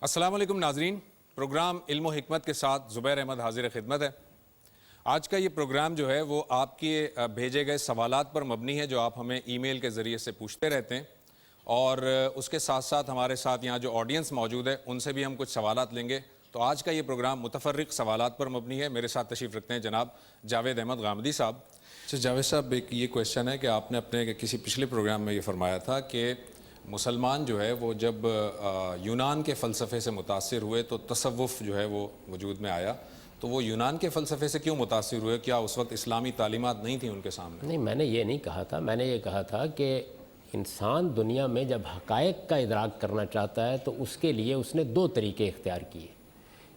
السلام علیکم ناظرین، پروگرام علم و حکمت کے ساتھ زبیر احمد حاضر خدمت ہے۔ آج کا یہ پروگرام جو ہے وہ آپ کے بھیجے گئے سوالات پر مبنی ہے جو آپ ہمیں ای میل کے ذریعے سے پوچھتے رہتے ہیں، اور اس کے ساتھ ساتھ ہمارے ساتھ یہاں جو آڈینس موجود ہے ان سے بھی ہم کچھ سوالات لیں گے۔ تو آج کا یہ پروگرام متفرق سوالات پر مبنی ہے۔ میرے ساتھ تشریف رکھتے ہیں جناب جاوید احمد غامدی صاحب۔ جاوید صاحب، ایک یہ کویشچن ہے کہ آپ نے اپنے کسی پچھلے پروگرام میں یہ فرمایا تھا کہ مسلمان جو ہے وہ جب یونان کے فلسفے سے متاثر ہوئے تو تصوف جو ہے وہ وجود میں آیا، تو وہ یونان کے فلسفے سے کیوں متاثر ہوئے؟ کیا اس وقت اسلامی تعلیمات نہیں تھیں ان کے سامنے؟ نہیں، میں نے یہ نہیں کہا تھا۔ میں نے یہ کہا تھا کہ انسان دنیا میں جب حقائق کا ادراک کرنا چاہتا ہے تو اس کے لیے اس نے دو طریقے اختیار کیے۔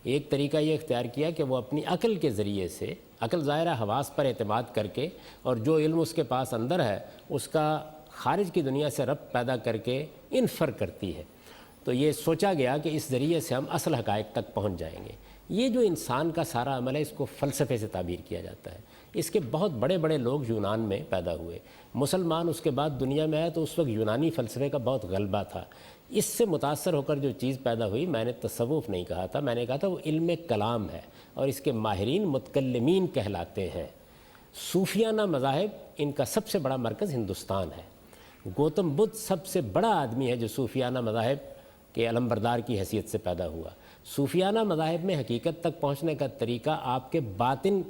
ایک طریقہ یہ اختیار کیا کہ وہ اپنی عقل کے ذریعے سے، عقل ظاہرہ حواس پر اعتماد کر کے، اور جو علم اس کے پاس اندر ہے اس کا خارج کی دنیا سے ربط پیدا کر کے انفر کرتی ہے۔ تو یہ سوچا گیا کہ اس ذریعے سے ہم اصل حقائق تک پہنچ جائیں گے۔ یہ جو انسان کا سارا عمل ہے اس کو فلسفے سے تعبیر کیا جاتا ہے۔ اس کے بہت بڑے بڑے لوگ یونان میں پیدا ہوئے۔ مسلمان اس کے بعد دنیا میں آئے تو اس وقت یونانی فلسفے کا بہت غلبہ تھا۔ اس سے متاثر ہو کر جو چیز پیدا ہوئی، میں نے تصوف نہیں کہا تھا، میں نے کہا تھا وہ علم کلام ہے، اور اس کے ماہرین متکلمین کہلاتے ہیں۔ صوفیانہ مذاہب ان کا سب سے بڑا مرکز ہندوستان ہے۔ گوتم بدھ سب سے بڑا آدمی ہے جو صوفیانہ مذاہب کے علمبردار کی حیثیت سے پیدا ہوا۔ صوفیانہ مذاہب میں حقیقت تک پہنچنے کا طریقہ آپ کے باطن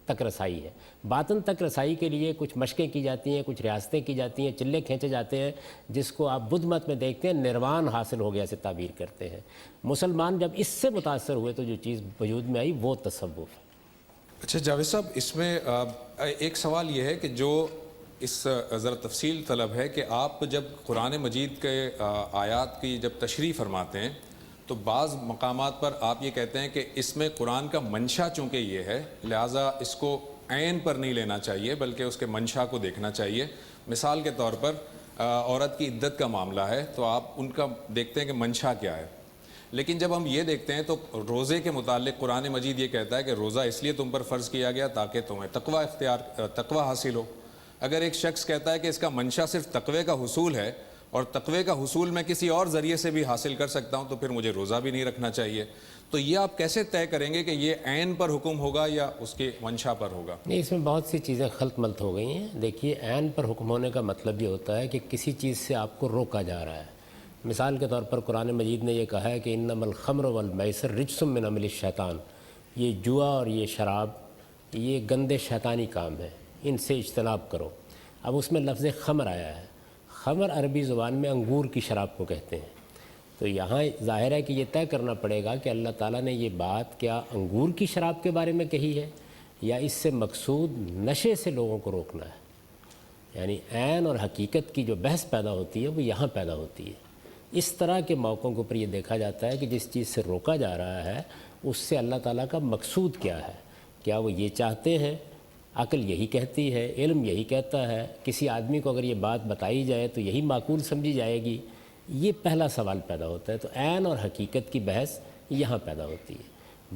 تک رسائی ہے۔ باطن تک رسائی کے لیے کچھ مشقیں کی جاتی ہیں، کچھ ریاستیں کی جاتی ہیں، چلے کھینچے جاتے ہیں، جس کو آپ بدھ مت میں دیکھتے ہیں نروان حاصل ہو گیا سے تعبیر کرتے ہیں۔ مسلمان جب اس سے متاثر ہوئے تو جو چیز وجود میں آئی وہ تصوف ہے۔ اچھا جاوید صاحب، اس میں ایک سوال یہ ہے کہ جو اس ذرا تفصیل طلب ہے کہ آپ جب قرآن مجید کے آیات کی جب تشریح فرماتے ہیں تو بعض مقامات پر آپ یہ کہتے ہیں کہ اس میں قرآن کا منشا چونکہ یہ ہے لہٰذا اس کو عین پر نہیں لینا چاہیے بلکہ اس کے منشا کو دیکھنا چاہیے۔ مثال کے طور پر عورت کی عدت کا معاملہ ہے تو آپ ان کا دیکھتے ہیں کہ منشا کیا ہے، لیکن جب ہم یہ دیکھتے ہیں تو روزے کے متعلق قرآن مجید یہ کہتا ہے کہ روزہ اس لیے تم پر فرض کیا گیا تاکہ تمہیں تقوی حاصل ہو۔ اگر ایک شخص کہتا ہے کہ اس کا منشا صرف تقوی کا حصول ہے اور تقوی کا حصول میں کسی اور ذریعے سے بھی حاصل کر سکتا ہوں تو پھر مجھے روزہ بھی نہیں رکھنا چاہیے، تو یہ آپ کیسے طے کریں گے کہ یہ عین پر حکم ہوگا یا اس کے منشا پر ہوگا؟ نہیں، اس میں بہت سی چیزیں خلط ملط ہو گئی ہیں۔ دیکھیے، عین پر حکم ہونے کا مطلب یہ ہوتا ہے کہ کسی چیز سے آپ کو روکا جا رہا ہے۔ مثال کے طور پر قرآن مجید نے یہ کہا ہے کہ انما الخمر والمیسر رجس من عمل الشیطان، یہ جوا اور یہ شراب یہ گندے شیطانی کام ہیں، ان سے اجتناب کرو۔ اب اس میں لفظ خمر آیا ہے۔ خمر عربی زبان میں انگور کی شراب کو کہتے ہیں۔ تو یہاں ظاہر ہے کہ یہ طے کرنا پڑے گا کہ اللہ تعالیٰ نے یہ بات کیا انگور کی شراب کے بارے میں کہی ہے یا اس سے مقصود نشے سے لوگوں کو روکنا ہے۔ یعنی عین اور حقیقت کی جو بحث پیدا ہوتی ہے وہ یہاں پیدا ہوتی ہے۔ اس طرح کے موقعوں کے اوپر یہ دیکھا جاتا ہے کہ جس چیز سے روکا جا رہا ہے اس سے اللہ تعالیٰ کا مقصود کیا ہے۔ کیا وہ یہ چاہتے ہیں؟ عقل یہی کہتی ہے، علم یہی کہتا ہے، کسی آدمی کو اگر یہ بات بتائی جائے تو یہی معقول سمجھی جائے گی؟ یہ پہلا سوال پیدا ہوتا ہے۔ تو عین اور حقیقت کی بحث یہاں پیدا ہوتی ہے۔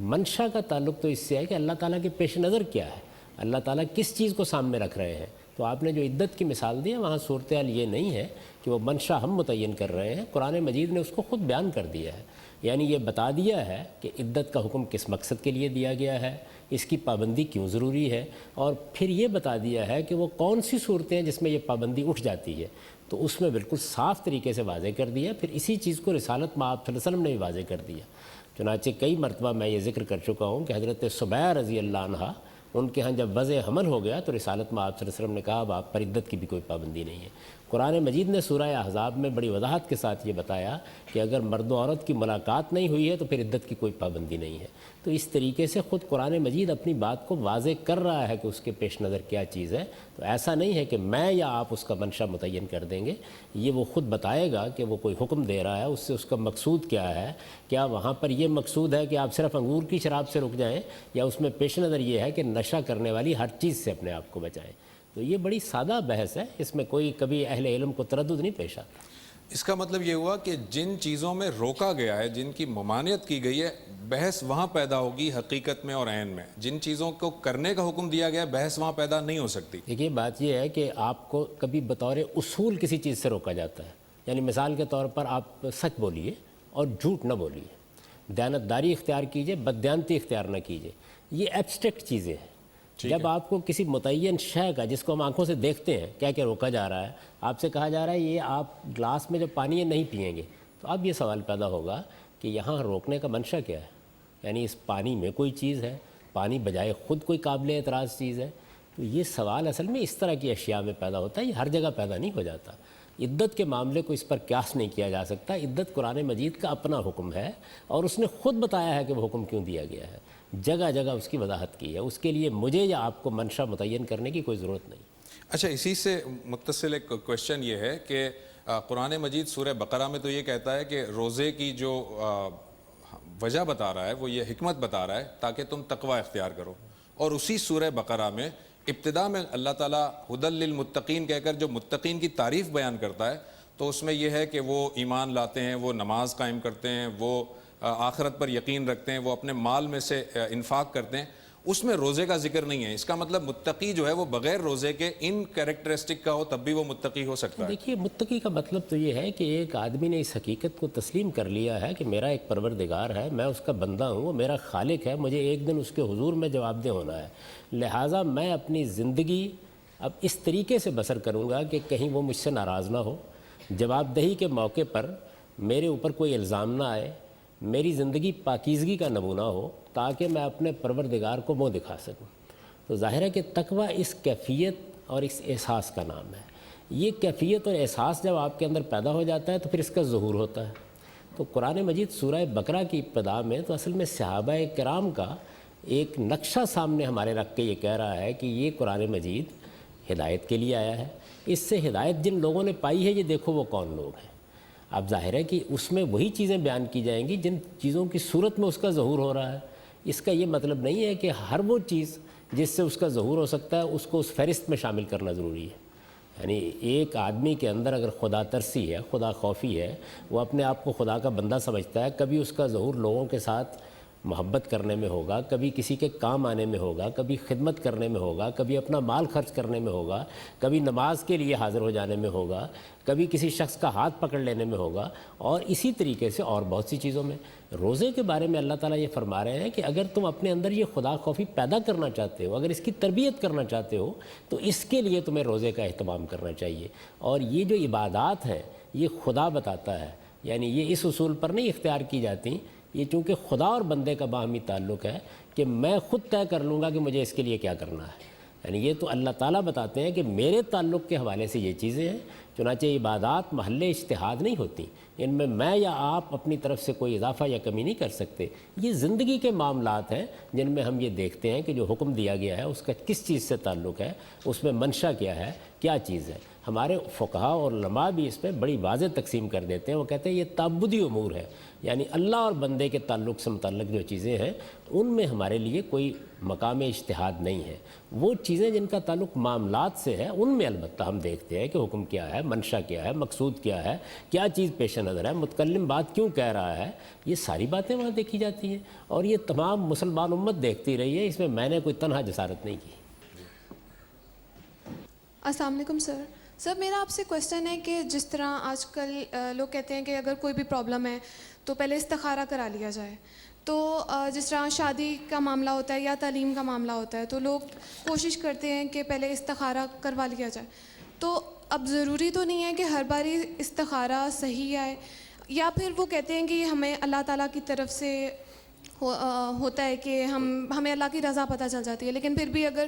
منشا کا تعلق تو اس سے ہے کہ اللہ تعالیٰ کے پیش نظر کیا ہے، اللہ تعالیٰ کس چیز کو سامنے رکھ رہے ہیں۔ تو آپ نے جو عدت کی مثال دی ہے وہاں صورتحال یہ نہیں ہے کہ وہ منشا ہم متعین کر رہے ہیں، قرآن مجید نے اس کو خود بیان کر دیا ہے۔ یعنی یہ بتا دیا ہے کہ عدت کا حکم کس مقصد کے لیے دیا گیا ہے، اس کی پابندی کیوں ضروری ہے، اور پھر یہ بتا دیا ہے کہ وہ کون سی صورتیں ہیں جس میں یہ پابندی اٹھ جاتی ہے۔ تو اس میں بالکل صاف طریقے سے واضح کر دیا۔ پھر اسی چیز کو رسالت میں آپ صلی اللہ علیہ وسلم نے بھی واضح کر دیا۔ چنانچہ کئی مرتبہ میں یہ ذکر کر چکا ہوں کہ حضرت سبیہ رضی اللہ عنہ ان کے ہاں جب وضع حمل ہو گیا تو رسالت میں آپ صلی اللہ علیہ وسلم نے کہا اب آپ پر عدت کی بھی کوئی پابندی نہیں ہے۔ قرآن مجید نے سورہ احزاب میں بڑی وضاحت کے ساتھ یہ بتایا کہ اگر مرد و عورت کی ملاقات نہیں ہوئی ہے تو پھر عدت کی کوئی پابندی نہیں ہے۔ تو اس طریقے سے خود قرآن مجید اپنی بات کو واضح کر رہا ہے کہ اس کے پیش نظر کیا چیز ہے۔ تو ایسا نہیں ہے کہ میں یا آپ اس کا منشا متعین کر دیں گے، یہ وہ خود بتائے گا کہ وہ کوئی حکم دے رہا ہے، اس سے اس کا مقصود کیا ہے۔ کیا وہاں پر یہ مقصود ہے کہ آپ صرف انگور کی شراب سے رک جائیں، یا اس میں پیش نظر یہ ہے کہ نشہ کرنے والی ہر چیز سے اپنے آپ کو بچائیں۔ تو یہ بڑی سادہ بحث ہے، اس میں کوئی کبھی اہل علم کو تردد نہیں پیش آتا۔ اس کا مطلب یہ ہوا کہ جن چیزوں میں روکا گیا ہے، جن کی ممانعت کی گئی ہے، بحث وہاں پیدا ہوگی حقیقت میں اور عین میں۔ جن چیزوں کو کرنے کا حکم دیا گیا ہے بحث وہاں پیدا نہیں ہو سکتی۔ دیکھیے، بات یہ ہے کہ آپ کو کبھی بطور اصول کسی چیز سے روکا جاتا ہے۔ یعنی مثال کے طور پر آپ سچ بولیے اور جھوٹ نہ بولیے، دیانتداری اختیار کیجیے، بددیانتی اختیار نہ کیجیے. یہ ایبسٹریکٹ چیزیں ہیں. جب آپ کو کسی متعین شے کا، جس کو ہم آنکھوں سے دیکھتے ہیں کیا کیا روکا جا رہا ہے، آپ سے کہا جا رہا ہے یہ آپ گلاس میں جو پانی ہے نہیں پئیں گے، تو اب یہ سوال پیدا ہوگا کہ یہاں روکنے کا منشا کیا ہے؟ یعنی اس پانی میں کوئی چیز ہے، پانی بجائے خود کوئی قابل اعتراض چیز ہے. تو یہ سوال اصل میں اس طرح کی اشیاء میں پیدا ہوتا ہے، یہ ہر جگہ پیدا نہیں ہو جاتا. عدت کے معاملے کو اس پر قیاس نہیں کیا جا سکتا. عدت قرآن مجید کا اپنا حکم ہے اور اس نے خود بتایا ہے کہ وہ حکم کیوں دیا گیا ہے، جگہ جگہ اس کی وضاحت کی ہے. اس کے لیے مجھے یا آپ کو منشا متعین کرنے کی کوئی ضرورت نہیں. اچھا، اسی سے متصل ایک کویشچن یہ ہے کہ قرآن مجید سورہ بقرہ میں تو یہ کہتا ہے کہ روزے کی جو وجہ بتا رہا ہے وہ یہ حکمت بتا رہا ہے تاکہ تم تقوی اختیار کرو، اور اسی سورہ بقرہ میں ابتدا میں اللہ تعالیٰ ہدی للمتقین کہہ کر جو متقین کی تعریف بیان کرتا ہے تو اس میں یہ ہے کہ وہ ایمان لاتے ہیں، وہ نماز قائم کرتے ہیں، وہ آخرت پر یقین رکھتے ہیں، وہ اپنے مال میں سے انفاق کرتے ہیں. اس میں روزے کا ذکر نہیں ہے. اس کا مطلب متقی جو ہے وہ بغیر روزے کے ان کیریکٹرسٹک کا ہو تب بھی وہ متقی ہو سکتا ہے. دیکھیے، متقی کا مطلب تو یہ ہے کہ ایک آدمی نے اس حقیقت کو تسلیم کر لیا ہے کہ میرا ایک پروردگار ہے، میں اس کا بندہ ہوں، وہ میرا خالق ہے، مجھے ایک دن اس کے حضور میں جواب دہ ہونا ہے. لہٰذا میں اپنی زندگی اب اس طریقے سے بسر کروں گا کہ کہیں وہ مجھ سے ناراض نہ ہو، جواب دہی کے موقع پر میرے اوپر کوئی الزام نہ آئے، میری زندگی پاکیزگی کا نمونہ ہو تاکہ میں اپنے پروردگار کو منہ دکھا سکوں. تو ظاہر ہے کہ تقویٰ اس کیفیت اور اس احساس کا نام ہے. یہ کیفیت اور احساس جب آپ کے اندر پیدا ہو جاتا ہے تو پھر اس کا ظہور ہوتا ہے. تو قرآن مجید سورہ بقرہ کی ابتدا میں تو اصل میں صحابہ کرام کا ایک نقشہ سامنے ہمارے رکھ کے یہ کہہ رہا ہے کہ یہ قرآن مجید ہدایت کے لیے آیا ہے. اس سے ہدایت جن لوگوں نے پائی ہے یہ دیکھو وہ کون لوگ ہیں. اب ظاہر ہے کہ اس میں وہی چیزیں بیان کی جائیں گی جن چیزوں کی صورت میں اس کا ظہور ہو رہا ہے. اس کا یہ مطلب نہیں ہے کہ ہر وہ چیز جس سے اس کا ظہور ہو سکتا ہے اس کو اس فہرست میں شامل کرنا ضروری ہے. یعنی ایک آدمی کے اندر اگر خدا ترسی ہے، خدا خوفی ہے، وہ اپنے آپ کو خدا کا بندہ سمجھتا ہے، کبھی اس کا ظہور لوگوں کے ساتھ محبت کرنے میں ہوگا، کبھی کسی کے کام آنے میں ہوگا، کبھی خدمت کرنے میں ہوگا، کبھی اپنا مال خرچ کرنے میں ہوگا، کبھی نماز کے لیے حاضر ہو جانے میں ہوگا، کبھی کسی شخص کا ہاتھ پکڑ لینے میں ہوگا، اور اسی طریقے سے اور بہت سی چیزوں میں. روزے کے بارے میں اللہ تعالیٰ یہ فرما رہے ہیں کہ اگر تم اپنے اندر یہ خدا خوفی پیدا کرنا چاہتے ہو، اگر اس کی تربیت کرنا چاہتے ہو تو اس کے لیے تمہیں روزے کا اہتمام کرنا چاہیے. اور یہ جو عبادات ہیں یہ خدا بتاتا ہے، یعنی یہ اس اصول پر نہیں اختیار کی جاتی. یہ چونکہ خدا اور بندے کا باہمی تعلق ہے کہ میں خود طے کر لوں گا کہ مجھے اس کے لیے کیا کرنا ہے. یعنی یہ تو اللہ تعالیٰ بتاتے ہیں کہ میرے تعلق کے حوالے سے یہ چیزیں ہیں. چنانچہ عبادات محل اجتہاد نہیں ہوتی، ان میں یا آپ اپنی طرف سے کوئی اضافہ یا کمی نہیں کر سکتے. یہ زندگی کے معاملات ہیں جن میں ہم یہ دیکھتے ہیں کہ جو حکم دیا گیا ہے اس کا کس چیز سے تعلق ہے، اس میں منشا کیا ہے، کیا چیز ہے. ہمارے فقہا اور علماء بھی اس پہ بڑی واضح تقسیم کر دیتے ہیں. وہ کہتے ہیں یہ تعبدی امور ہے، یعنی اللہ اور بندے کے تعلق سے متعلق جو چیزیں ہیں ان میں ہمارے لیے کوئی مقام اجتہاد نہیں ہے. وہ چیزیں جن کا تعلق معاملات سے ہے ان میں البتہ ہم دیکھتے ہیں کہ حکم کیا ہے، منشا کیا ہے، مقصود کیا ہے، کیا چیز پیش نظر ہے، متکلم بات کیوں کہہ رہا ہے. یہ ساری باتیں وہاں دیکھی جاتی ہیں اور یہ تمام مسلمان امت دیکھتی رہی ہے. اس میں نے کوئی تنہا جسارت نہیں کی. السلام علیکم سر، میرا آپ سے کویسچن ہے کہ جس طرح آج کل لوگ کہتے ہیں کہ اگر کوئی بھی پرابلم ہے تو پہلے استخارہ کرا لیا جائے. تو جس طرح شادی کا معاملہ ہوتا ہے یا تعلیم کا معاملہ ہوتا ہے تو لوگ کوشش کرتے ہیں کہ پہلے استخارہ کروا لیا جائے. تو اب ضروری تو نہیں ہے کہ ہر باری استخارہ صحیح آئے، یا پھر وہ کہتے ہیں کہ یہ ہمیں اللہ تعالیٰ کی طرف سے ہوتا ہے کہ ہمیں اللہ کی رضا پتہ چل جاتی ہے، لیکن پھر بھی اگر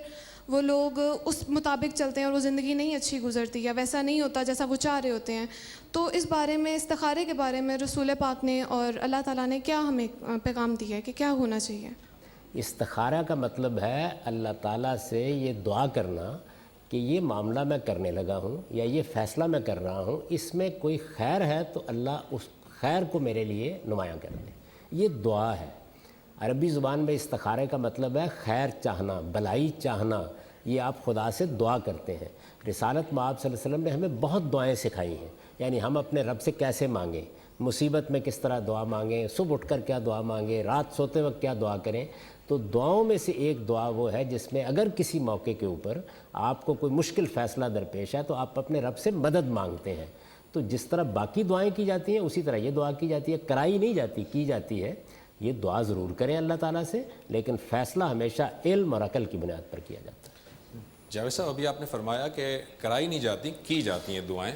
وہ لوگ اس مطابق چلتے ہیں اور وہ زندگی نہیں اچھی گزرتی یا ویسا نہیں ہوتا جیسا وہ چاہ رہے ہوتے ہیں، تو اس بارے میں استخارے کے بارے میں رسول پاک نے اور اللہ تعالیٰ نے کیا ہمیں پیغام دیا ہے کہ کیا ہونا چاہیے؟ استخارہ کا مطلب ہے اللہ تعالیٰ سے یہ دعا کرنا کہ یہ معاملہ میں کرنے لگا ہوں یا یہ فیصلہ میں کر رہا ہوں، اس میں کوئی خیر ہے تو اللہ اس خیر کو میرے لیے نمایاں کر دے. یہ دعا ہے. عربی زبان میں استخارے کا مطلب ہے خیر چاہنا، بھلائی چاہنا. یہ آپ خدا سے دعا کرتے ہیں. رسالت میں آپ صلی اللہ علیہ وسلم نے ہمیں بہت دعائیں سکھائی ہیں، یعنی ہم اپنے رب سے کیسے مانگیں، مصیبت میں کس طرح دعا مانگیں، صبح اٹھ کر کیا دعا مانگیں، رات سوتے وقت کیا دعا کریں. تو دعاؤں میں سے ایک دعا وہ ہے جس میں اگر کسی موقع کے اوپر آپ کو کوئی مشکل فیصلہ درپیش ہے تو آپ اپنے رب سے مدد مانگتے ہیں. تو جس طرح باقی دعائیں کی جاتی ہیں اسی طرح یہ دعا کی جاتی ہے، کرائی نہیں جاتی، کی جاتی ہے۔ یہ دعا ضرور کریں اللہ تعالیٰ سے، لیکن فیصلہ ہمیشہ علم اور عقل کی بنیاد پر کیا جاتا ہے۔ جاوید صاحب ابھی آپ نے فرمایا کہ کرائی نہیں جاتی، کی جاتی ہیں دعائیں،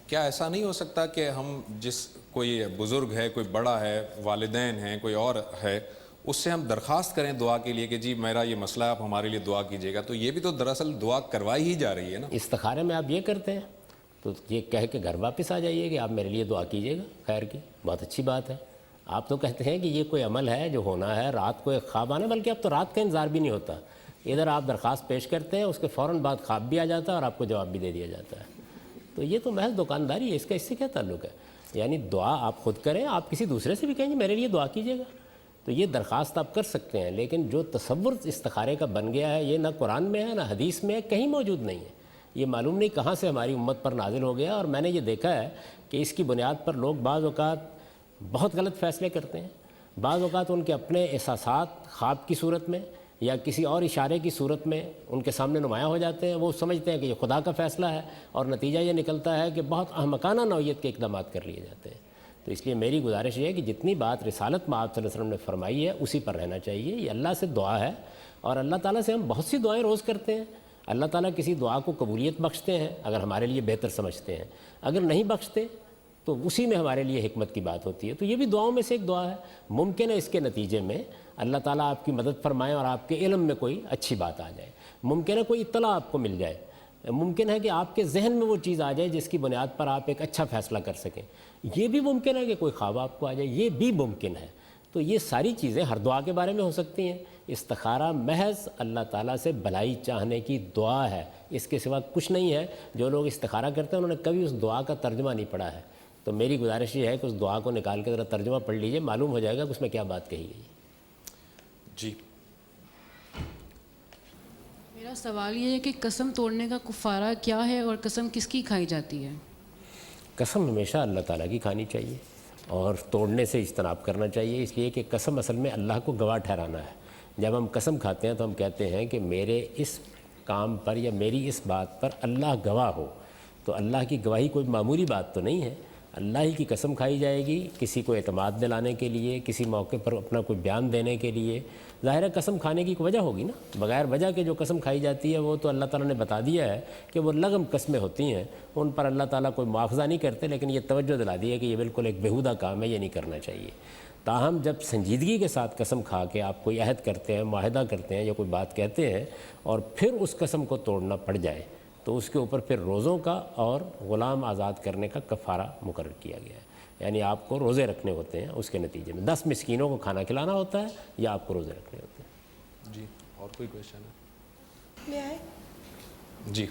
کیا ایسا نہیں ہو سکتا کہ ہم جس کوئی بزرگ ہے، کوئی بڑا ہے، والدین ہیں، کوئی اور ہے، اس سے ہم درخواست کریں دعا کے لیے کہ جی میرا یہ مسئلہ ہے، آپ ہمارے لیے دعا کیجیے گا، تو یہ بھی تو دراصل دعا کروائی ہی جا رہی ہے نا؟ استخارے میں آپ یہ کرتے ہیں تو یہ کہہ کے گھر واپس آ جائیے کہ آپ میرے لیے دعا کیجیے گا خیر کی، بہت اچھی بات ہے۔ آپ تو کہتے ہیں کہ یہ کوئی عمل ہے جو ہونا ہے، رات کو ایک خواب آنا، بلکہ اب تو رات کا انتظار بھی نہیں ہوتا، ادھر آپ درخواست پیش کرتے ہیں، اس کے فوراً بعد خواب بھی آ جاتا ہے اور آپ کو جواب بھی دے دیا جاتا ہے۔ تو یہ تو محض دکانداری ہے، اس سے کیا تعلق ہے؟ یعنی دعا آپ خود کریں، آپ کسی دوسرے سے بھی کہیں میرے لیے دعا کیجیے گا، تو یہ درخواست آپ کر سکتے ہیں، لیکن جو تصور استخارے کا بن گیا ہے یہ نہ قرآن میں ہے نہ حدیث میں ہے، کہیں موجود نہیں ہے۔ یہ معلوم نہیں کہاں سے ہماری امت پر نازل ہو گیا، اور میں نے یہ دیکھا ہے کہ اس کی بنیاد پر لوگ بعض اوقات بہت غلط فیصلے کرتے ہیں، بعض اوقات ان کے اپنے احساسات خواب کی صورت میں یا کسی اور اشارے کی صورت میں ان کے سامنے نمایاں ہو جاتے ہیں، وہ سمجھتے ہیں کہ یہ خدا کا فیصلہ ہے، اور نتیجہ یہ نکلتا ہے کہ بہت احمقانہ نوعیت کے اقدامات کر لیے جاتے ہیں۔ تو اس لیے میری گزارش یہ ہے کہ جتنی بات رسالت میں آپ صلی اللہ علیہ وسلم نے فرمائی ہے اسی پر رہنا چاہیے۔ یہ اللہ سے دعا ہے، اور اللہ تعالیٰ سے ہم بہت سی دعائیں روز کرتے ہیں، اللہ تعالیٰ کسی دعا کو قبولیت بخشتے ہیں اگر ہمارے لیے بہتر سمجھتے ہیں، اگر نہیں بخشتے تو اسی میں ہمارے لیے حکمت کی بات ہوتی ہے۔ تو یہ بھی دعاؤں میں سے ایک دعا ہے، ممکن ہے اس کے نتیجے میں اللہ تعالیٰ آپ کی مدد فرمائیں اور آپ کے علم میں کوئی اچھی بات آ جائے، ممکن ہے کوئی اطلاع آپ کو مل جائے، ممکن ہے کہ آپ کے ذہن میں وہ چیز آ جائے جس کی بنیاد پر آپ ایک اچھا فیصلہ کر سکیں، یہ بھی ممکن ہے کہ کوئی خواب آپ کو آ جائے، یہ بھی ممکن ہے۔ تو یہ ساری چیزیں ہر دعا کے بارے میں ہو سکتی ہیں۔ استخارہ محض اللہ تعالیٰ سے بھلائی چاہنے کی دعا ہے، اس کے سوا کچھ نہیں ہے۔ جو لوگ استخارہ کرتے ہیں انہوں نے کبھی اس دعا کا ترجمہ نہیں پڑھا ہے، تو میری گزارش یہ ہے کہ اس دعا کو نکال کے ذرا ترجمہ پڑھ لیجئے، معلوم ہو جائے گا کہ اس میں کیا بات کہی گئی۔ جی میرا سوال یہ ہے کہ قسم توڑنے کا کفارہ کیا ہے اور قسم کس کی کھائی جاتی ہے؟ قسم ہمیشہ اللہ تعالیٰ کی کھانی چاہیے اور توڑنے سے اجتناب کرنا چاہیے، اس لیے کہ قسم اصل میں اللہ کو گواہ ٹھہرانا ہے۔ جب ہم قسم کھاتے ہیں تو ہم کہتے ہیں کہ میرے اس کام پر یا میری اس بات پر اللہ گواہ ہو، تو اللہ کی گواہی کوئی معمولی بات تو نہیں ہے، اللہ ہی کی قسم کھائی جائے گی کسی کو اعتماد دلانے کے لیے، کسی موقع پر اپنا کوئی بیان دینے کے لیے۔ ظاہر ہے قسم کھانے کی کوئی وجہ ہوگی نا، بغیر وجہ کے جو قسم کھائی جاتی ہے وہ تو اللہ تعالیٰ نے بتا دیا ہے کہ وہ لغم قسمیں ہوتی ہیں، ان پر اللہ تعالیٰ کوئی مواخذہ نہیں کرتے، لیکن یہ توجہ دلا دی ہے کہ یہ بالکل ایک بیہودہ کام ہے، یہ نہیں کرنا چاہیے۔ تاہم جب سنجیدگی کے ساتھ قسم کھا کے آپ کوئی عہد کرتے ہیں، معاہدہ کرتے ہیں یا کوئی بات کہتے ہیں اور پھر اس قسم کو توڑنا پڑ جائے تو اس کے اوپر پھر روزوں کا اور غلام آزاد کرنے کا کفارہ مقرر کیا گیا ہے، یعنی آپ کو روزے رکھنے ہوتے ہیں، اس کے نتیجے میں 10 مسکینوں کو کھانا کھلانا ہوتا ہے یا آپ کو روزے رکھنے ہوتے ہیں۔ جی اور کوئی کویشچن ہے؟ میں آئے؟ جی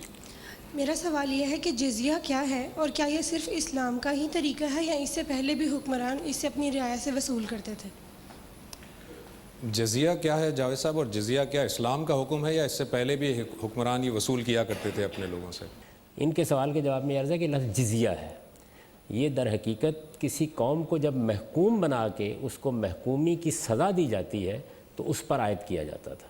میرا سوال یہ ہے کہ جزیہ کیا ہے، اور کیا یہ صرف اسلام کا ہی طریقہ ہے یا اس سے پہلے بھی حکمران اس سے اپنی رعایا سے وصول کرتے تھے؟ جزیہ کیا ہے جاوید صاحب، اور جزیہ کیا اسلام کا حکم ہے یا اس سے پہلے بھی حکمران یہ وصول کیا کرتے تھے اپنے لوگوں سے؟ ان کے سوال کے جواب میں عرض ہے کہ لفظ جزیہ ہے، یہ در حقیقت کسی قوم کو جب محکوم بنا کے اس کو محکومی کی سزا دی جاتی ہے تو اس پر عائد کیا جاتا تھا۔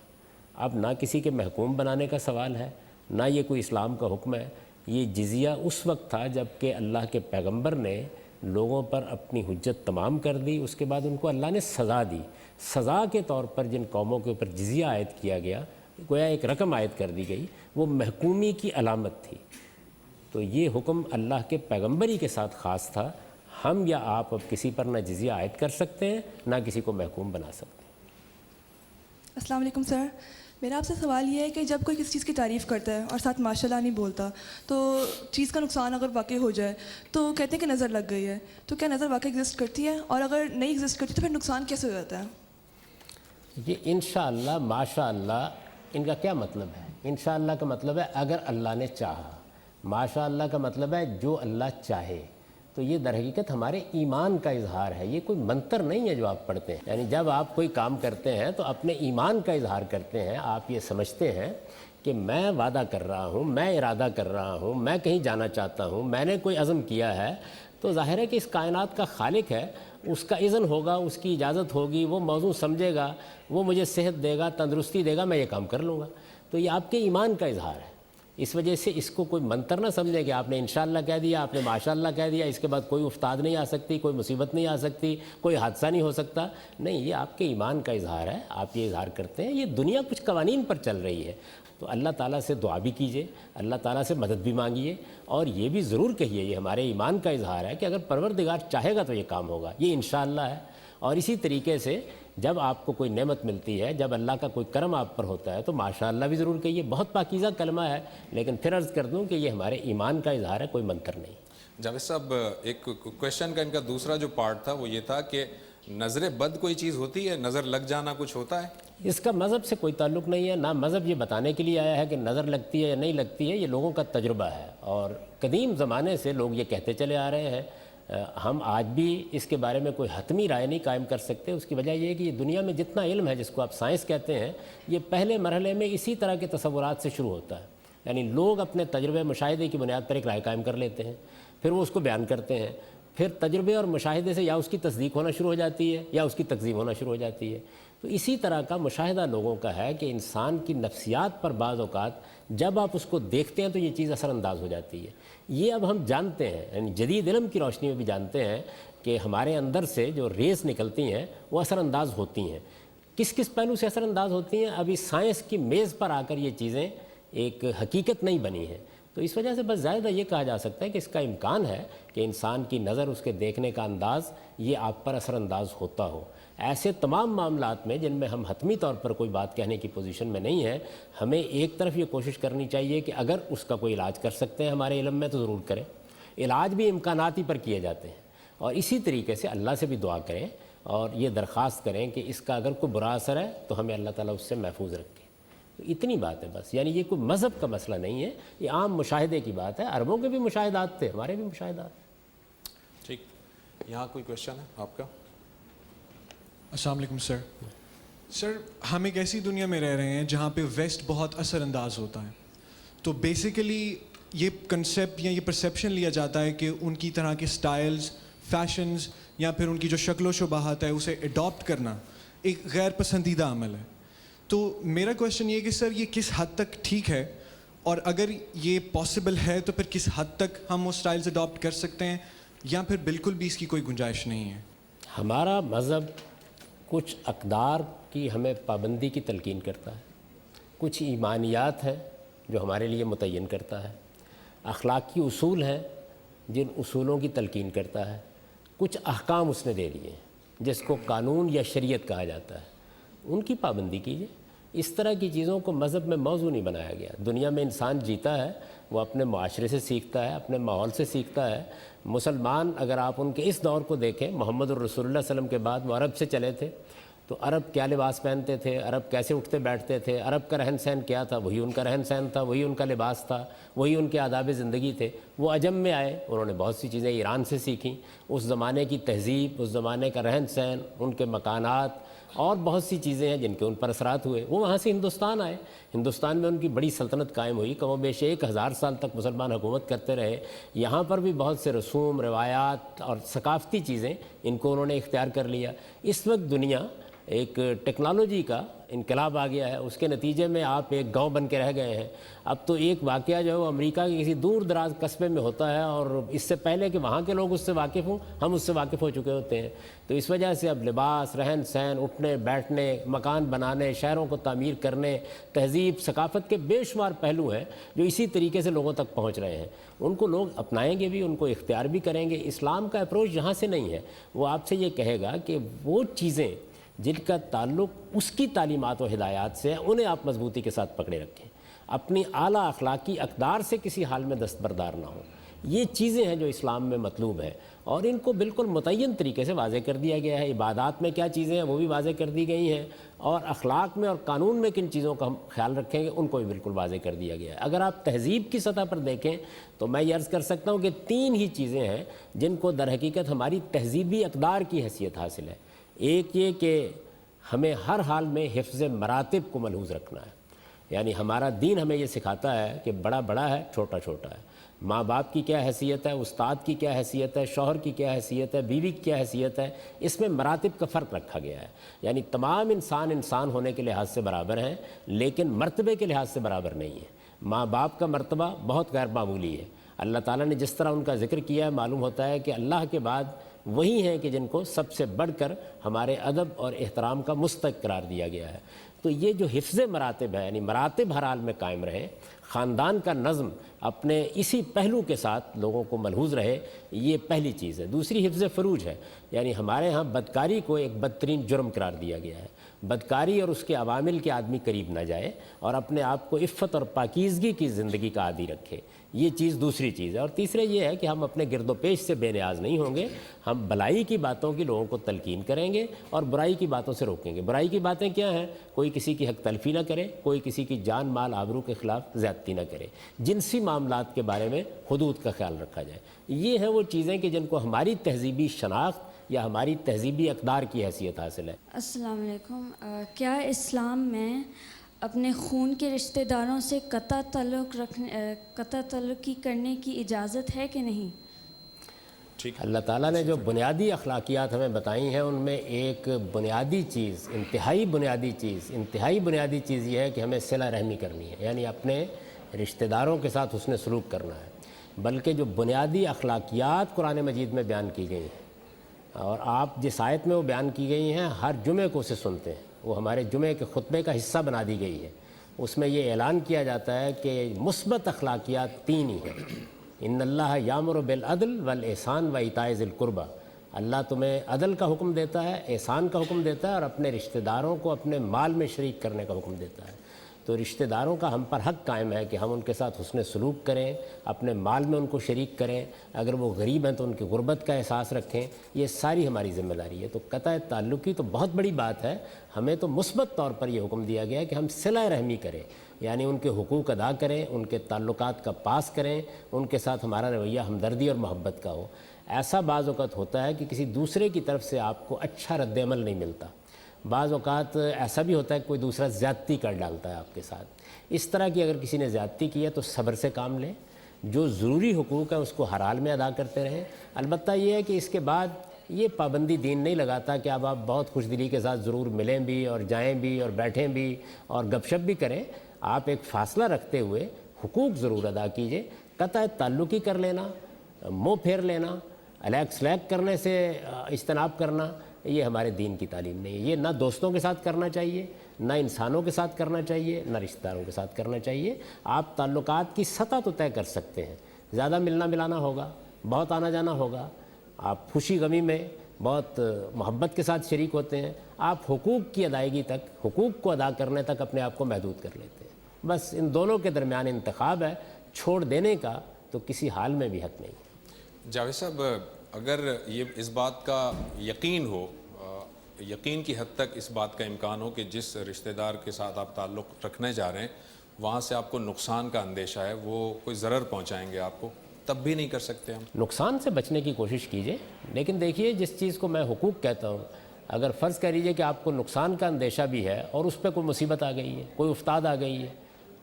اب نہ کسی کے محکوم بنانے کا سوال ہے، نہ یہ کوئی اسلام کا حکم ہے۔ یہ جزیہ اس وقت تھا جب کہ اللہ کے پیغمبر نے لوگوں پر اپنی حجت تمام کر دی، اس کے بعد ان کو اللہ نے سزا دی۔ سزا کے طور پر جن قوموں کے اوپر جزیہ عائد کیا گیا، گویا ایک رقم عائد کر دی گئی، وہ محکومی کی علامت تھی۔ تو یہ حکم اللہ کے پیغمبر ہی کے ساتھ خاص تھا، ہم یا آپ اب کسی پر نہ جزیہ عائد کر سکتے ہیں نہ کسی کو محکوم بنا سکتے ہیں۔ السلام علیکم سر، میرا آپ سے سوال یہ ہے کہ جب کوئی کسی چیز کی تعریف کرتا ہے اور ساتھ ماشاء اللہ نہیں بولتا تو چیز کا نقصان اگر واقع ہو جائے تو کہتے ہیں کہ نظر لگ گئی ہے، تو کیا نظر واقع ایگزسٹ کرتی ہے، اور اگر نہیں ایگزسٹ کرتی تو پھر نقصان کیسے ہو جاتا ہے؟ یہ انشاءاللہ ماشاءاللہ ان کا کیا مطلب ہے؟ انشاءاللہ کا مطلب ہے اگر اللہ نے چاہا، ماشاءاللہ کا مطلب ہے جو اللہ چاہے۔ تو یہ در حقیقت ہمارے ایمان کا اظہار ہے، یہ کوئی منتر نہیں ہے جو آپ پڑھتے ہیں۔ یعنی جب آپ کوئی کام کرتے ہیں تو اپنے ایمان کا اظہار کرتے ہیں، آپ یہ سمجھتے ہیں کہ میں وعدہ کر رہا ہوں، میں ارادہ کر رہا ہوں، میں کہیں جانا چاہتا ہوں، میں نے کوئی عزم کیا ہے، تو ظاہر ہے کہ اس کائنات کا خالق ہے، اس کا اذن ہوگا، اس کی اجازت ہوگی، وہ موضوع سمجھے گا، وہ مجھے صحت دے گا، تندرستی دے گا، میں یہ کام کر لوں گا۔ تو یہ آپ کے ایمان کا اظہار ہے۔ اس وجہ سے اس کو کوئی منتر نہ سمجھے کہ آپ نے انشاءاللہ کہہ دیا، آپ نے ماشاءاللہ کہہ دیا، اس کے بعد کوئی افتاد نہیں آ سکتی، کوئی مصیبت نہیں آ سکتی، کوئی حادثہ نہیں ہو سکتا. نہیں، یہ آپ کے ایمان کا اظہار ہے، آپ یہ اظہار کرتے ہیں. یہ دنیا کچھ قوانین پر چل رہی ہے، تو اللہ تعالیٰ سے دعا بھی کیجئے، اللہ تعالیٰ سے مدد بھی مانگیے، اور یہ بھی ضرور کہیے، یہ ہمارے ایمان کا اظہار ہے کہ اگر پروردگار چاہے گا تو یہ کام ہوگا، یہ انشاءاللہ ہے. اور اسی طریقے سے جب آپ کو کوئی نعمت ملتی ہے، جب اللہ کا کوئی کرم آپ پر ہوتا ہے تو ماشاءاللہ بھی ضرور کہیے. بہت پاکیزہ کلمہ ہے، لیکن پھر عرض کر دوں کہ یہ ہمارے ایمان کا اظہار ہے، کوئی منتر نہیں. جاوید صاحب، ایک کویشچن کا ان کا دوسرا جو پارٹ تھا وہ یہ تھا کہ نظر بد کوئی چیز ہوتی ہے، نظر لگ جانا کچھ ہوتا ہے؟ اس کا مذہب سے کوئی تعلق نہیں ہے، نہ مذہب یہ بتانے کے لیے آیا ہے کہ نظر لگتی ہے یا نہیں لگتی ہے. یہ لوگوں کا تجربہ ہے، اور قدیم زمانے سے لوگ یہ کہتے چلے آ رہے ہیں. ہم آج بھی اس کے بارے میں کوئی حتمی رائے نہیں قائم کر سکتے. اس کی وجہ یہ ہے کہ یہ دنیا میں جتنا علم ہے، جس کو آپ سائنس کہتے ہیں، یہ پہلے مرحلے میں اسی طرح کے تصورات سے شروع ہوتا ہے. یعنی لوگ اپنے تجربے مشاہدے کی بنیاد پر ایک رائے قائم کر لیتے ہیں، پھر وہ اس کو بیان کرتے ہیں. پھر تجربے اور مشاہدے سے یا اس کی تصدیق ہونا شروع ہو جاتی ہے یا اس کی تکذیب ہونا شروع ہو جاتی ہے. تو اسی طرح کا مشاہدہ لوگوں کا ہے کہ انسان کی نفسیات پر بعض اوقات جب آپ اس کو دیکھتے ہیں تو یہ چیز اثر انداز ہو جاتی ہے. یہ اب ہم جانتے ہیں، یعنی جدید علم کی روشنی میں بھی جانتے ہیں کہ ہمارے اندر سے جو ریز نکلتی ہیں وہ اثر انداز ہوتی ہیں. کس کس پہلو سے اثر انداز ہوتی ہیں ابھی سائنس کی میز پر آ کر یہ چیزیں ایک حقیقت نہیں بنی ہیں. تو اس وجہ سے بس زیادہ یہ کہا جا سکتا ہے کہ اس کا امکان ہے کہ انسان کی نظر، اس کے دیکھنے کا انداز یہ آپ پر اثر انداز ہوتا ہو. ایسے تمام معاملات میں جن میں ہم حتمی طور پر کوئی بات کہنے کی پوزیشن میں نہیں ہیں، ہمیں ایک طرف یہ کوشش کرنی چاہیے کہ اگر اس کا کوئی علاج کر سکتے ہیں ہمارے علم میں تو ضرور کریں. علاج بھی امکاناتی پر کیے جاتے ہیں، اور اسی طریقے سے اللہ سے بھی دعا کریں اور یہ درخواست کریں کہ اس کا اگر کوئی برا اثر ہے تو ہمیں اللہ تعالیٰ اس سے محفوظ رکھے. تو اتنی بات ہے بس. یعنی یہ کوئی مذہب کا مسئلہ نہیں ہے، یہ عام مشاہدے کی بات ہے. عربوں کے بھی مشاہدات تھے، ہمارے بھی مشاہدات. ٹھیک، یہاں کوئی کویشچن ہے آپ کا؟ السلام علیکم سر. سر، ہم ایک ایسی دنیا میں رہ رہے ہیں جہاں پہ ویسٹ بہت اثر انداز ہوتا ہے. تو بیسیکلی یہ کنسیپٹ یا یہ پرسیپشن لیا جاتا ہے کہ ان کی طرح کے سٹائلز، فیشنز یا پھر ان کی جو شکل و شباہت ہے اسے اڈاپٹ کرنا ایک غیر پسندیدہ عمل ہے. تو میرا کویشچن یہ ہے کہ سر یہ کس حد تک ٹھیک ہے، اور اگر یہ پاسبل ہے تو پھر کس حد تک ہم وہ سٹائلز اڈاپٹ کر سکتے ہیں، یا پھر بالکل بھی اس کی کوئی گنجائش نہیں ہے؟ ہمارا مذہب کچھ اقدار کی ہمیں پابندی کی تلقین کرتا ہے، کچھ ایمانیات ہیں جو ہمارے لیے متعین کرتا ہے، اخلاقی اصول ہیں جن اصولوں کی تلقین کرتا ہے، کچھ احکام اس نے دے دیے ہیں جس کو قانون یا شریعت کہا جاتا ہے، ان کی پابندی کیجیے. اس طرح کی چیزوں کو مذہب میں موضوع نہیں بنایا گیا. دنیا میں انسان جیتا ہے وہ اپنے معاشرے سے سیکھتا ہے، اپنے ماحول سے سیکھتا ہے. مسلمان اگر آپ ان کے اس دور کو دیکھیں، محمد الرسول اللہ صلی اللہ علیہ وسلم کے بعد وہ عرب سے چلے تھے، تو عرب کیا لباس پہنتے تھے، عرب کیسے اٹھتے بیٹھتے تھے، عرب کا رہن سہن کیا تھا، وہی ان کا رہن سہن تھا، وہی ان کا لباس تھا، وہی ان کے آداب زندگی تھے. وہ عجم میں آئے، انہوں نے بہت سی چیزیں ایران سے سیکھیں، اس زمانے کی تہذیب، اس زمانے کا رہن سہن، ان کے مکانات اور بہت سی چیزیں ہیں جن کے ان پر اثرات ہوئے. وہ وہاں سے ہندوستان آئے، ہندوستان میں ان کی بڑی سلطنت قائم ہوئی، کم و بیش 1000 سال تک مسلمان حکومت کرتے رہے. یہاں پر بھی بہت سے رسوم، روایات اور ثقافتی چیزیں ان کو انہوں نے اختیار کر لیا. اس وقت دنیا ایک ٹیکنالوجی کا انقلاب آ گیا ہے، اس کے نتیجے میں آپ ایک گاؤں بن کے رہ گئے ہیں. اب تو ایک واقعہ جو ہے وہ امریکہ کے کسی دور دراز قصبے میں ہوتا ہے، اور اس سے پہلے کہ وہاں کے لوگ اس سے واقف ہوں، ہم اس سے واقف ہو چکے ہوتے ہیں. تو اس وجہ سے اب لباس، رہن سہن، اٹھنے بیٹھنے، مکان بنانے، شہروں کو تعمیر کرنے، تہذیب، ثقافت کے بے شمار پہلو ہیں جو اسی طریقے سے لوگوں تک پہنچ رہے ہیں. ان کو لوگ اپنائیں گے بھی، ان کو اختیار بھی کریں گے. اسلام کا اپروچ یہاں سے نہیں ہے. وہ آپ سے یہ کہے گا کہ وہ چیزیں جن کا تعلق اس کی تعلیمات و ہدایات سے ہے انہیں آپ مضبوطی کے ساتھ پکڑے رکھیں، اپنی اعلیٰ اخلاقی اقدار سے کسی حال میں دستبردار نہ ہوں. یہ چیزیں ہیں جو اسلام میں مطلوب ہے، اور ان کو بالکل متعین طریقے سے واضح کر دیا گیا ہے. عبادات میں کیا چیزیں ہیں وہ بھی واضح کر دی گئی ہیں، اور اخلاق میں اور قانون میں کن چیزوں کا ہم خیال رکھیں گے ان کو بھی بالکل واضح کر دیا گیا ہے. اگر آپ تہذیب کی سطح پر دیکھیں تو میں یہ عرض کر سکتا ہوں کہ 3 ہی چیزیں ہیں جن کو در حقیقت ہماری تہذیبی اقدار کی حیثیت حاصل ہے. ایک یہ کہ ہمیں ہر حال میں حفظ مراتب کو ملحوظ رکھنا ہے. یعنی ہمارا دین ہمیں یہ سکھاتا ہے کہ بڑا بڑا ہے، چھوٹا چھوٹا ہے. ماں باپ کی کیا حیثیت ہے، استاد کی کیا حیثیت ہے، شوہر کی کیا حیثیت ہے، بیوی کی کیا حیثیت ہے، اس میں مراتب کا فرق رکھا گیا ہے. یعنی تمام انسان ہونے کے لحاظ سے برابر ہیں، لیکن مرتبے کے لحاظ سے برابر نہیں ہیں. ماں باپ کا مرتبہ بہت غیر معمولی ہے. اللہ تعالیٰ نے جس طرح ان کا ذکر کیا ہے معلوم ہوتا ہے کہ اللہ کے بعد وہی ہیں کہ جن کو سب سے بڑھ کر ہمارے ادب اور احترام کا مستحق قرار دیا گیا ہے. تو یہ جو حفظ مراتب ہے، یعنی مراتب ہر حال میں قائم رہے، خاندان کا نظم اپنے اسی پہلو کے ساتھ لوگوں کو ملحوظ رہے، یہ پہلی چیز ہے. دوسری حفظ فروج ہے، یعنی ہمارے ہاں بدکاری کو ایک بدترین جرم قرار دیا گیا ہے. بدکاری اور اس کے عوامل کے آدمی قریب نہ جائے اور اپنے آپ کو عفت اور پاکیزگی کی زندگی کا عادی رکھے. یہ چیز دوسری چیز ہے. اور تیسرے یہ ہے کہ ہم اپنے گرد و پیش سے بے نیاز نہیں ہوں گے. ہم بھلائی کی باتوں کی لوگوں کو تلقین کریں گے اور برائی کی باتوں سے روکیں گے. برائی کی باتیں کیا ہیں؟ کوئی کسی کی حق تلفی نہ کرے، کوئی کسی کی جان مال آبرو کے خلاف زیادتی نہ کرے، جنسی معاملات کے بارے میں حدود کا خیال رکھا جائے. یہ ہیں وہ چیزیں کہ جن کو ہماری تہذیبی شناخت یا ہماری تہذیبی اقدار کی حیثیت حاصل ہے. السلام علیکم. کیا اسلام میں اپنے خون کے رشتہ داروں سے قطع تعلقی کرنے کی اجازت ہے کہ نہیں؟ اللہ تعالیٰ نے جو بنیادی اخلاقیات ہمیں بتائی ہیں ان میں ایک بنیادی چیز، انتہائی بنیادی چیز یہ ہے کہ ہمیں صلہ رحمی کرنی ہے، یعنی اپنے رشتہ داروں کے ساتھ حسن سلوک کرنا ہے. بلکہ جو بنیادی اخلاقیات قرآن مجید میں بیان کی گئی ہیں اور آپ جس آیت میں وہ بیان کی گئی ہیں ہر جمعے کو اسے سنتے ہیں، وہ ہمارے جمعے کے خطبے کا حصہ بنا دی گئی ہے. اس میں یہ اعلان کیا جاتا ہے کہ مثبت اخلاقیات 3 ہی ہیں. ان اللہ یامر بالعدل والاحسان وایتاء ذی القربی. اللہ تمہیں عدل کا حکم دیتا ہے، احسان کا حکم دیتا ہے اور اپنے رشتہ داروں کو اپنے مال میں شریک کرنے کا حکم دیتا ہے. تو رشتہ داروں کا ہم پر حق قائم ہے کہ ہم ان کے ساتھ حسن سلوک کریں، اپنے مال میں ان کو شریک کریں، اگر وہ غریب ہیں تو ان کی غربت کا احساس رکھیں. یہ ساری ہماری ذمہ داری ہے. تو قطع تعلقی تو بہت بڑی بات ہے. ہمیں تو مثبت طور پر یہ حکم دیا گیا ہے کہ ہم صلہ رحمی کریں، یعنی ان کے حقوق ادا کریں، ان کے تعلقات کا پاس کریں، ان کے ساتھ ہمارا رویہ ہمدردی اور محبت کا ہو. ایسا بعض اوقات ہوتا ہے کہ کسی دوسرے کی طرف سے آپ کو اچھا رد عمل نہیں ملتا. بعض اوقات ایسا بھی ہوتا ہے کہ کوئی دوسرا زیادتی کر ڈالتا ہے آپ کے ساتھ. اس طرح کی اگر کسی نے زیادتی کی ہے تو صبر سے کام لیں، جو ضروری حقوق ہیں اس کو ہر حال میں ادا کرتے رہیں. البتہ یہ ہے کہ اس کے بعد یہ پابندی دین نہیں لگاتا کہ اب آپ بہت خوش دلی کے ساتھ ضرور ملیں بھی اور جائیں بھی اور بیٹھیں بھی اور گپ شپ بھی کریں. آپ ایک فاصلہ رکھتے ہوئے حقوق ضرور ادا کیجئے. قطع تعلقی کر لینا، منہ پھیر لینا، الیک سلیک کرنے سے اجتناب کرنا، یہ ہمارے دین کی تعلیم نہیں ہے. یہ نہ دوستوں کے ساتھ کرنا چاہیے، نہ انسانوں کے ساتھ کرنا چاہیے، نہ رشتہ داروں کے ساتھ کرنا چاہیے. آپ تعلقات کی سطح تو طے کر سکتے ہیں. زیادہ ملنا ملانا ہوگا، بہت آنا جانا ہوگا، آپ خوشی غمی میں بہت محبت کے ساتھ شریک ہوتے ہیں. آپ حقوق کی ادائیگی تک، حقوق کو ادا کرنے تک اپنے آپ کو محدود کر لیتے ہیں. بس ان دونوں کے درمیان انتخاب ہے. چھوڑ دینے کا تو کسی حال میں بھی حق نہیں. جاوید صاحب، اگر یہ اس بات کا یقین ہو، یقین کی حد تک اس بات کا امکان ہو کہ جس رشتہ دار کے ساتھ آپ تعلق رکھنے جا رہے ہیں وہاں سے آپ کو نقصان کا اندیشہ ہے، وہ کوئی ضرر پہنچائیں گے آپ کو، تب بھی نہیں کر سکتے ہم؟ نقصان سے بچنے کی کوشش کیجئے. لیکن دیکھیے، جس چیز کو میں حقوق کہتا ہوں، اگر فرض کر لیجیے کہ آپ کو نقصان کا اندیشہ بھی ہے اور اس پہ کوئی مصیبت آ گئی ہے، کوئی افتاد آ گئی ہے،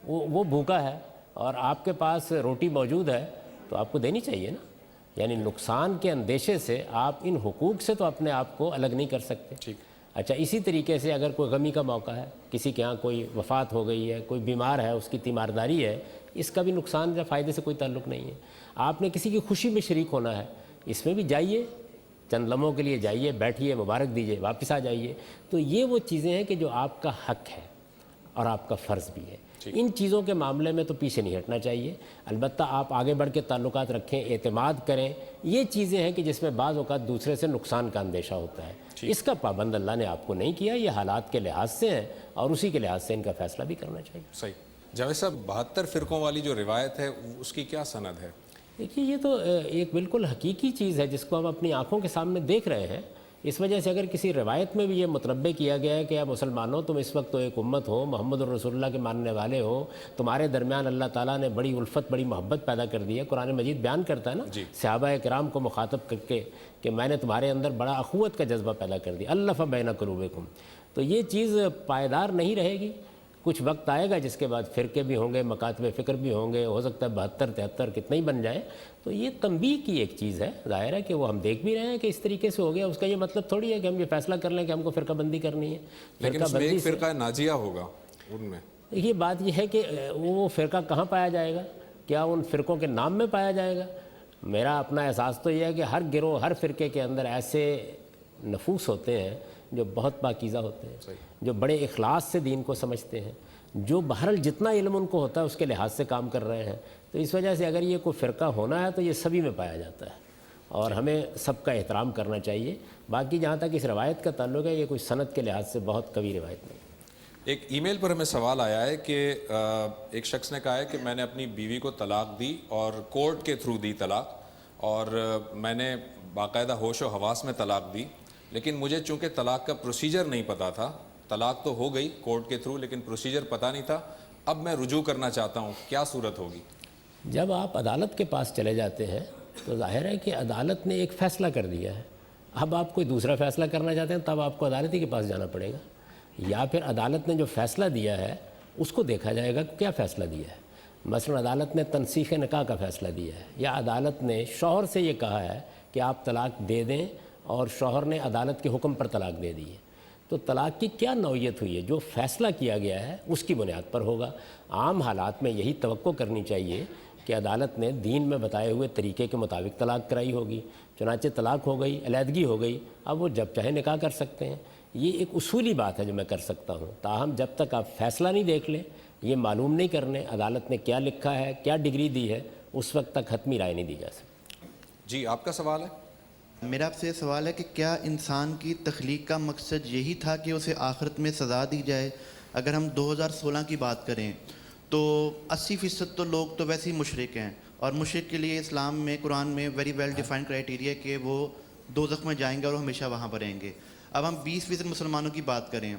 وہ بھوکا ہے اور آپ کے پاس روٹی موجود ہے، تو آپ کو دینی چاہیے نا. یعنی نقصان کے اندیشے سے آپ ان حقوق سے تو اپنے آپ کو الگ نہیں کر سکتے. ٹھیک. اچھا، اسی طریقے سے اگر کوئی غمی کا موقع ہے، کسی کے ہاں کوئی وفات ہو گئی ہے، کوئی بیمار ہے، اس کی تیمارداری ہے، اس کا بھی نقصان یا فائدے سے کوئی تعلق نہیں ہے. آپ نے کسی کی خوشی میں شریک ہونا ہے، اس میں بھی جائیے، چند لمحوں کے لیے جائیے، بیٹھیے، مبارک دیجیے، واپس آ جائیے. تو یہ وہ چیزیں ہیں کہ جو آپ کا حق ہے اور آپ کا فرض بھی ہے. ان چیزوں کے معاملے میں تو پیچھے نہیں ہٹنا چاہیے. البتہ آپ آگے بڑھ کے تعلقات رکھیں، اعتماد کریں. یہ چیزیں ہیں کہ جس میں بعض اوقات دوسرے سے نقصان کا اندیشہ ہوتا ہے. اس کا پابند اللہ نے آپ کو نہیں کیا. یہ حالات کے لحاظ سے ہیں اور اسی کے لحاظ سے ان کا فیصلہ بھی کرنا چاہیے. صحیح. جاوید صاحب، 72 فرقوں والی جو روایت ہے اس کی کیا سند ہے؟ دیکھیے، یہ تو ایک بالکل حقیقی چیز ہے جس کو ہم اپنی آنکھوں کے سامنے دیکھ رہے ہیں. اس وجہ سے اگر کسی روایت میں بھی یہ متنبع کیا گیا ہے کہ اے مسلمانوں، تم اس وقت تو ایک امت ہو، محمد الرسول اللہ کے ماننے والے ہو، تمہارے درمیان اللہ تعالیٰ نے بڑی الفت، بڑی محبت پیدا کر دی ہے. قرآن مجید بیان کرتا ہے نا صحابہ کرام کو مخاطب کر کے کہ میں نے تمہارے اندر بڑا اخوت کا جذبہ پیدا کر دیا، الف بین قلوبکم. تو یہ چیز پائیدار نہیں رہے گی. کچھ وقت آئے گا جس کے بعد فرقے بھی ہوں گے، مکاتب فکر بھی ہوں گے، ہو سکتا ہے 72 73 کتنے ہی بن جائیں. تو یہ تنبیہ کی ایک چیز ہے. ظاہر ہے کہ وہ ہم دیکھ بھی رہے ہیں کہ اس طریقے سے ہو گیا. اس کا یہ مطلب تھوڑی ہے کہ ہم یہ فیصلہ کر لیں کہ ہم کو فرقہ بندی کرنی ہے. لیکن اس میں ایک فرقہ ناجیہ ہوگا ان میں. یہ بات یہ ہے کہ وہ فرقہ کہاں پایا جائے گا؟ کیا ان فرقوں کے نام میں پایا جائے گا؟ میرا اپنا احساس تو یہ ہے کہ ہر گروہ ہر فرقے کے اندر ایسے نفوس ہوتے ہیں جو بہت پاکیزہ ہوتے ہیں، جو بڑے اخلاص سے دین کو سمجھتے ہیں، جو بہرحال جتنا علم ان کو ہوتا ہے اس کے لحاظ سے کام کر رہے ہیں. تو اس وجہ سے اگر یہ کوئی فرقہ ہونا ہے تو یہ سبھی میں پایا جاتا ہے اور ہمیں سب کا احترام کرنا چاہیے. باقی جہاں تک اس روایت کا تعلق ہے، یہ کوئی سند کے لحاظ سے بہت قوی روایت نہیں. ایک ای میل پر ہمیں سوال آیا ہے کہ ایک شخص نے کہا ہے کہ میں نے اپنی بیوی کو طلاق دی اور کورٹ کے تھرو دی طلاق، اور میں نے باقاعدہ ہوش و حواس میں طلاق دی، لیکن مجھے چونکہ طلاق کا پروسیجر نہیں پتہ تھا. طلاق تو ہو گئی کورٹ کے تھرو لیکن پروسیجر پتہ نہیں تھا. اب میں رجوع کرنا چاہتا ہوں، کیا صورت ہوگی؟ جب آپ عدالت کے پاس چلے جاتے ہیں تو ظاہر ہے کہ عدالت نے ایک فیصلہ کر دیا ہے. اب آپ کوئی دوسرا فیصلہ کرنا چاہتے ہیں تب آپ کو عدالت ہی کے پاس جانا پڑے گا، یا پھر عدالت نے جو فیصلہ دیا ہے اس کو دیکھا جائے گا کیا فیصلہ دیا ہے. مثلا عدالت نے تنسیخ نکاح کا فیصلہ دیا ہے، یا عدالت نے شوہر سے یہ کہا ہے کہ آپ طلاق دے دیں اور شوہر نے عدالت کے حکم پر طلاق دے دی ہے. تو طلاق کی کیا نوعیت ہوئی ہے، جو فیصلہ کیا گیا ہے اس کی بنیاد پر ہوگا. عام حالات میں یہی توقع کرنی چاہیے کہ عدالت نے دین میں بتائے ہوئے طریقے کے مطابق طلاق کرائی ہوگی. چنانچہ طلاق ہو گئی، علیحدگی ہو گئی، اب وہ جب چاہے نکاح کر سکتے ہیں. یہ ایک اصولی بات ہے جو میں کر سکتا ہوں. تاہم جب تک آپ فیصلہ نہیں دیکھ لیں، یہ معلوم نہیں کرنے عدالت نے کیا لکھا ہے، کیا ڈگری دی ہے، اس وقت تک حتمی رائے نہیں دی جا سکتی. جی آپ کا سوال ہے؟ میرا آپ سے یہ سوال ہے کہ کیا انسان کی تخلیق کا مقصد یہی تھا کہ اسے آخرت میں سزا دی جائے؟ اگر ہم 2016 کی بات کریں تو 80% تو لوگ تو ویسے ہی مشرک ہیں، اور مشرک کے لیے اسلام میں قرآن میں ویری ویل ڈیفائنڈ کرائٹیریا کہ وہ دوزخ میں جائیں گے اور ہمیشہ وہاں پر رہیں گے. اب ہم 20% مسلمانوں کی بات کریں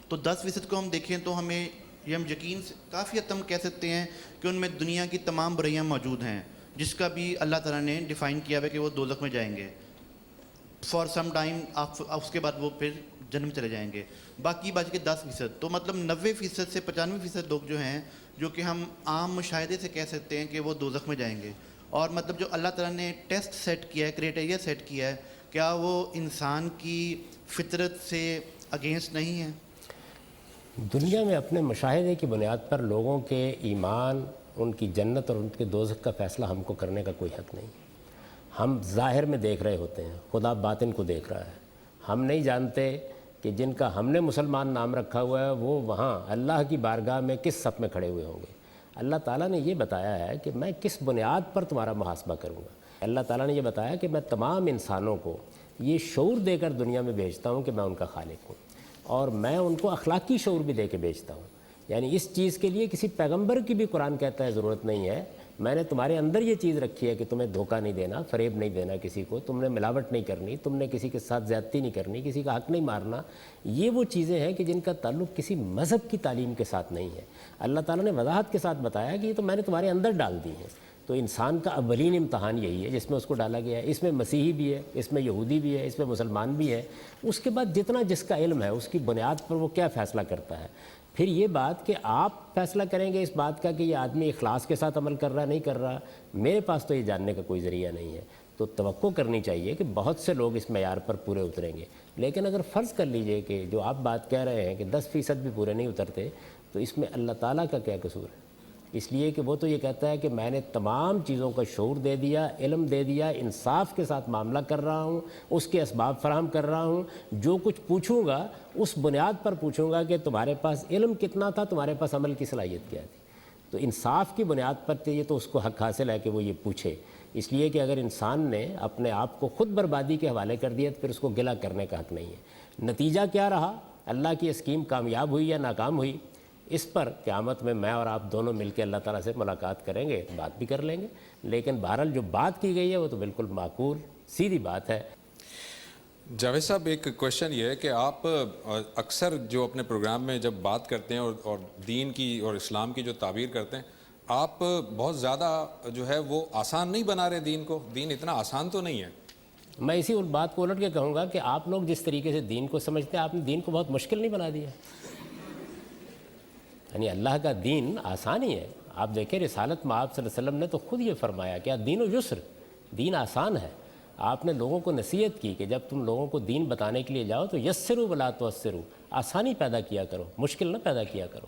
تو 10% کو ہم دیکھیں تو ہمیں یہ ہم یقین سے کافی حد تک کہہ سکتے ہیں کہ ان میں دنیا کی تمام برائیاں موجود ہیں، جس کا بھی اللہ تعالیٰ نے ڈیفائن کیا ہے کہ وہ دوزخ میں جائیں گے فار سم ٹائم، اس کے بعد وہ پھر جنم چلے جائیں گے. باقی بچ کے 10%، تو مطلب 90% سے 95% لوگ جو ہیں جو کہ ہم عام مشاہدے سے کہہ سکتے ہیں کہ وہ دوزخ میں جائیں گے. اور مطلب جو اللہ تعالیٰ نے ٹیسٹ سیٹ کیا ہے، کرائٹیریا سیٹ کیا ہے، کیا وہ انسان کی فطرت سے اگینسٹ نہیں ہے؟ دنیا میں اپنے مشاہدے کی بنیاد پر لوگوں کے ایمان، ان کی جنت اور ان کے دوزخ کا فیصلہ ہم کو کرنے کا کوئی حق نہیں. ہم ظاہر میں دیکھ رہے ہوتے ہیں، خدا باطن کو دیکھ رہا ہے. ہم نہیں جانتے کہ جن کا ہم نے مسلمان نام رکھا ہوا ہے وہ وہاں اللہ کی بارگاہ میں کس صف میں کھڑے ہوئے ہوں گے. اللہ تعالیٰ نے یہ بتایا ہے کہ میں کس بنیاد پر تمہارا محاسبہ کروں گا. اللہ تعالیٰ نے یہ بتایا کہ میں تمام انسانوں کو یہ شعور دے کر دنیا میں بھیجتا ہوں کہ میں ان کا خالق ہوں، اور میں ان کو اخلاقی شعور بھی دے کے بھیجتا ہوں. یعنی اس چیز کے لیے کسی پیغمبر کی بھی قرآن کہتا ہے ضرورت نہیں ہے. میں نے تمہارے اندر یہ چیز رکھی ہے کہ تمہیں دھوکہ نہیں دینا، فریب نہیں دینا کسی کو، تم نے ملاوٹ نہیں کرنی، تم نے کسی کے ساتھ زیادتی نہیں کرنی، کسی کا حق نہیں مارنا. یہ وہ چیزیں ہیں کہ جن کا تعلق کسی مذہب کی تعلیم کے ساتھ نہیں ہے. اللہ تعالیٰ نے وضاحت کے ساتھ بتایا کہ یہ تو میں نے تمہارے اندر ڈال دی ہیں. تو انسان کا اولین امتحان یہی ہے جس میں اس کو ڈالا گیا ہے. اس میں مسیحی بھی ہے، اس میں یہودی بھی ہے، اس میں مسلمان بھی ہے. اس کے بعد جتنا جس کا علم ہے اس کی بنیاد پر وہ کیا فیصلہ کرتا ہے. پھر یہ بات کہ آپ فیصلہ کریں گے اس بات کا کہ یہ آدمی اخلاص کے ساتھ عمل کر رہا نہیں کر رہا، میرے پاس تو یہ جاننے کا کوئی ذریعہ نہیں ہے. تو توقع کرنی چاہیے کہ بہت سے لوگ اس معیار پر پورے اتریں گے. لیکن اگر فرض کر لیجئے کہ جو آپ بات کہہ رہے ہیں کہ 10% بھی پورے نہیں اترتے، تو اس میں اللہ تعالیٰ کا کیا قصور ہے؟ اس لیے کہ وہ تو یہ کہتا ہے کہ میں نے تمام چیزوں کا شعور دے دیا، علم دے دیا، انصاف کے ساتھ معاملہ کر رہا ہوں، اس کے اسباب فراہم کر رہا ہوں. جو کچھ پوچھوں گا اس بنیاد پر پوچھوں گا کہ تمہارے پاس علم کتنا تھا، تمہارے پاس عمل کی صلاحیت کیا تھی. تو انصاف کی بنیاد پر یہ تو اس کو حق حاصل ہے کہ وہ یہ پوچھے. اس لیے کہ اگر انسان نے اپنے آپ کو خود بربادی کے حوالے کر دیا تو پھر اس کو گلہ کرنے کا حق نہیں ہے. نتیجہ کیا رہا، اللہ کی اسکیم کامیاب ہوئی یا ناکام ہوئی، اس پر قیامت میں میں اور آپ دونوں مل کے اللہ تعالیٰ سے ملاقات کریں گے، بات بھی کر لیں گے. لیکن بہرحال جو بات کی گئی ہے وہ تو بالکل معقول سیدھی بات ہے. جاوید صاحب ایک کویشچن یہ ہے کہ آپ اکثر جو اپنے پروگرام میں جب بات کرتے ہیں اور دین کی اور اسلام کی جو تعبیر کرتے ہیں، آپ بہت زیادہ جو ہے وہ آسان نہیں بنا رہے دین کو. دین اتنا آسان تو نہیں ہے. میں اسی بات کو الٹ کے کہوں گا کہ آپ لوگ جس طریقے سے دین کو سمجھتے ہیں آپ نے دین کو بہت مشکل نہیں بنا دیا. یعنی اللہ کا دین آسان ہی ہے. آپ دیکھیں رسالت میں آپ صلی اللہ علیہ وسلم نے تو خود یہ فرمایا کہ دین و یسر، دین آسان ہے. آپ نے لوگوں کو نصیحت کی کہ جب تم لوگوں کو دین بتانے کے لیے جاؤ تو یسروا ولا تعسروا، آسانی پیدا کیا کرو، مشکل نہ پیدا کیا کرو.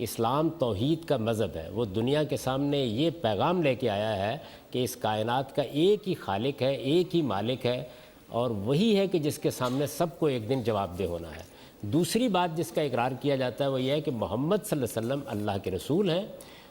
اسلام توحید کا مذہب ہے، وہ دنیا کے سامنے یہ پیغام لے کے آیا ہے کہ اس کائنات کا ایک ہی خالق ہے، ایک ہی مالک ہے، اور وہی ہے کہ جس کے سامنے سب کو ایک دن جواب دہ ہونا ہے۔ دوسری بات جس کا اقرار کیا جاتا ہے وہ یہ ہے کہ محمد صلی اللہ علیہ وسلم اللہ کے رسول ہیں،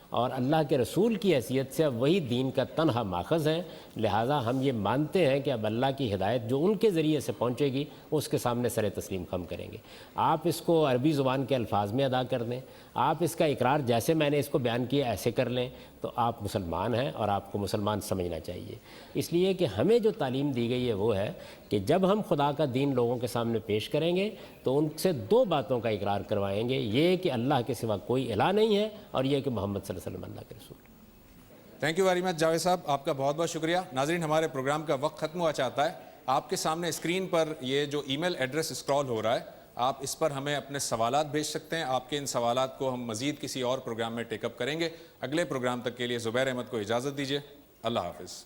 اور اللہ کے رسول کی حیثیت سے اب وہی دین کا تنہا ماخذ ہے، لہٰذا ہم یہ مانتے ہیں کہ اب اللہ کی ہدایت جو ان کے ذریعے سے پہنچے گی اس کے سامنے سر تسلیم خم کریں گے۔ آپ اس کو عربی زبان کے الفاظ میں ادا کر دیں، آپ اس کا اقرار جیسے میں نے اس کو بیان کیا ایسے کر لیں، تو آپ مسلمان ہیں اور آپ کو مسلمان سمجھنا چاہیے۔ اس لیے کہ ہمیں جو تعلیم دی گئی ہے وہ ہے کہ جب ہم خدا کا دین لوگوں کے سامنے پیش کریں گے تو ان سے دو باتوں کا اقرار کروائیں گے، یہ کہ اللہ کے سوا کوئی الہ نہیں ہے، اور یہ کہ محمد صلی اللہ علیہ وسلم اللہ کے رسول۔ Thank you very much Javed صاحب، آپ کا بہت بہت شکریہ۔ ناظرین، ہمارے پروگرام کا وقت ختم ہوا چاہتا ہے۔ آپ کے سامنے اسکرین پر یہ جو ای میل ایڈریس اسکرال ہو رہا ہے، آپ اس پر ہمیں اپنے سوالات بھیج سکتے ہیں۔ آپ کے ان سوالات کو ہم مزید کسی اور پروگرام میں ٹیک اپ کریں گے۔ اگلے پروگرام تک کے لیے زبیر احمد کو اجازت دیجیے۔ اللہ حافظ۔